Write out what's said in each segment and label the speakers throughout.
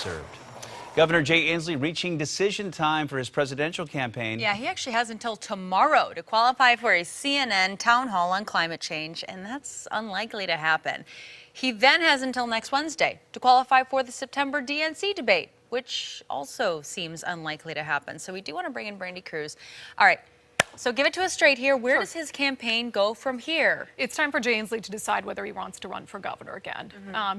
Speaker 1: served. Governor Jay Inslee reaching decision time for his presidential campaign.
Speaker 2: Yeah, he actually has until tomorrow to qualify for a CNN town hall on climate change, and that's unlikely to happen. He then has until next Wednesday to qualify for the September DNC debate, which also seems unlikely to happen. So we do want to bring in Brandy Cruz. All right. So give it to us straight here. Where does his campaign go from here?
Speaker 3: It's time for Jay Inslee to decide whether he wants to run for governor again.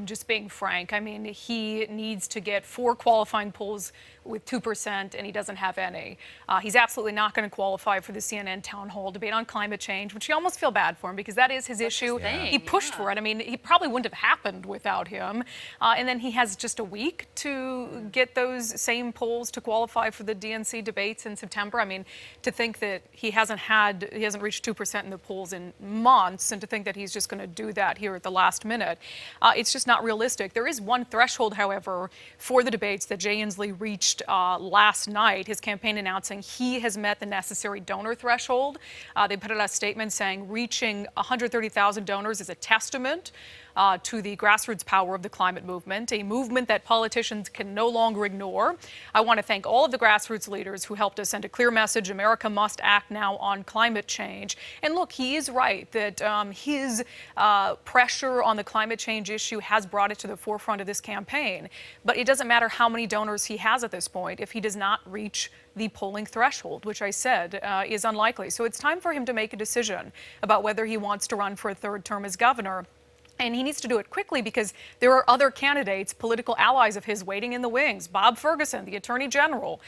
Speaker 3: Just being frank, I mean, he needs to get 4 qualifying polls with 2%, and he doesn't have any. He's absolutely not going to qualify for the CNN town hall debate on climate change, which you almost feel bad for him because that is his issue. He pushed for it. I mean, he probably wouldn't have happened without him. And then he has just a week to get those same polls to qualify for the DNC debates in September. I mean, to think that he hasn't reached 2% in the polls in months, and to think that he's just going to do that here at the last minute, it's just not realistic. There is one threshold, however, for the debates that Jay Inslee reached last night, his campaign announcing he has met the necessary donor threshold. They put out a statement saying reaching 130,000 donors is a testament to the grassroots power of the climate movement, a movement that politicians can no longer ignore. I want to thank all of the grassroots leaders who helped us send a clear message: America must act now on climate change. And look, he is right that his pressure on the climate change issue has brought it to the forefront of this campaign. But it doesn't matter how many donors he has at this point if he does not reach the polling threshold, which I said is unlikely. So it's time for him to make a decision about whether he wants to run for a third term as governor. And he needs to do it quickly because there are other candidates, political allies of his, waiting in the wings. Bob Ferguson, the Attorney General,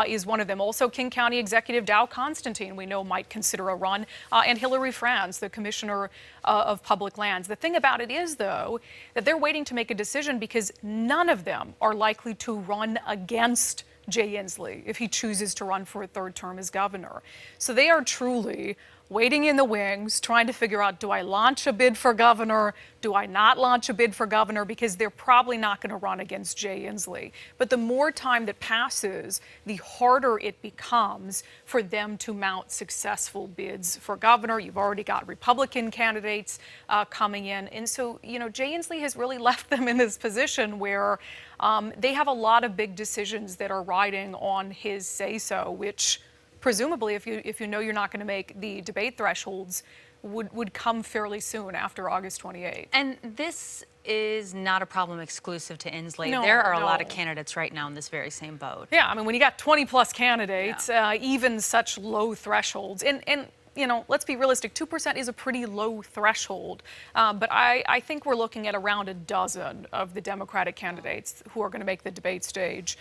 Speaker 3: is one of them. Also, King County Executive Dow Constantine, we know, might consider a run. And Hillary Franz, the Commissioner of Public Lands. The thing about it is, though, that they're waiting to make a decision because none of them are likely to run against Jay Inslee if he chooses to run for a third term as governor. So they are truly waiting in the wings, trying to figure out, do I launch a bid for governor? Do I not launch a bid for governor? Because they're probably not going to run against Jay Inslee. But the more time that passes, the harder it becomes for them to mount successful bids for governor. You've already got Republican candidates coming in. And so, you know, Jay Inslee has really left them in this position where they have a lot of big decisions that are riding on his say-so, which presumably, if you know you're not going to make the debate thresholds, would come fairly soon after August 28th.
Speaker 2: And this is not a problem exclusive to Inslee.
Speaker 3: No,
Speaker 2: there are a lot of candidates right now in this very same boat.
Speaker 3: Yeah, I mean, when you got 20 plus candidates, even such low thresholds, and you know, let's be realistic, 2% is a pretty low threshold, but I think we're looking at around a dozen of the Democratic candidates who are going to make the debate stage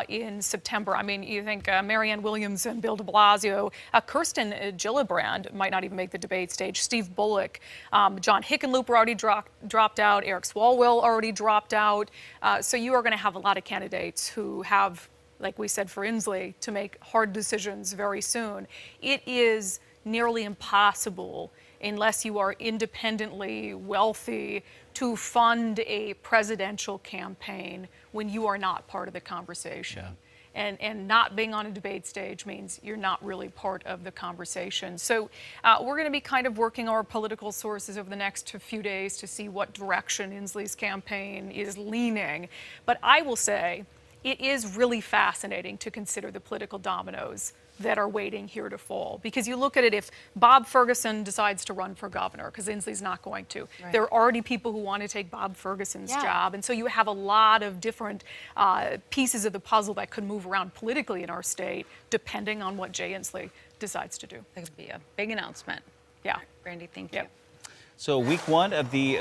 Speaker 3: in September. I mean, you think Marianne Williamson, Bill de Blasio, Kirsten Gillibrand might not even make the debate stage, Steve Bullock, John Hickenlooper already dropped out, Eric Swalwell already dropped out, so you are going to have a lot of candidates who have, like we said for Inslee, to make hard decisions very soon. It is nearly impossible, unless you are independently wealthy, to fund a presidential campaign when you are not part of the conversation. And not being on a debate stage means you're not really part of the conversation. So we're going to be kind of working our political sources over the next few days to see what direction Inslee's campaign is leaning. But I will say it is really fascinating to consider the political dominoes that are waiting here to fall. Because you look at it, if Bob Ferguson decides to run for governor, because Inslee's not going to, there are already people who want to take Bob Ferguson's job. And so you have a lot of different pieces of the puzzle that could move around politically in our state, depending on what Jay Inslee decides to do.
Speaker 2: That could be a big announcement.
Speaker 3: Yeah.
Speaker 2: Brandy, thank you.
Speaker 1: So week 1 of the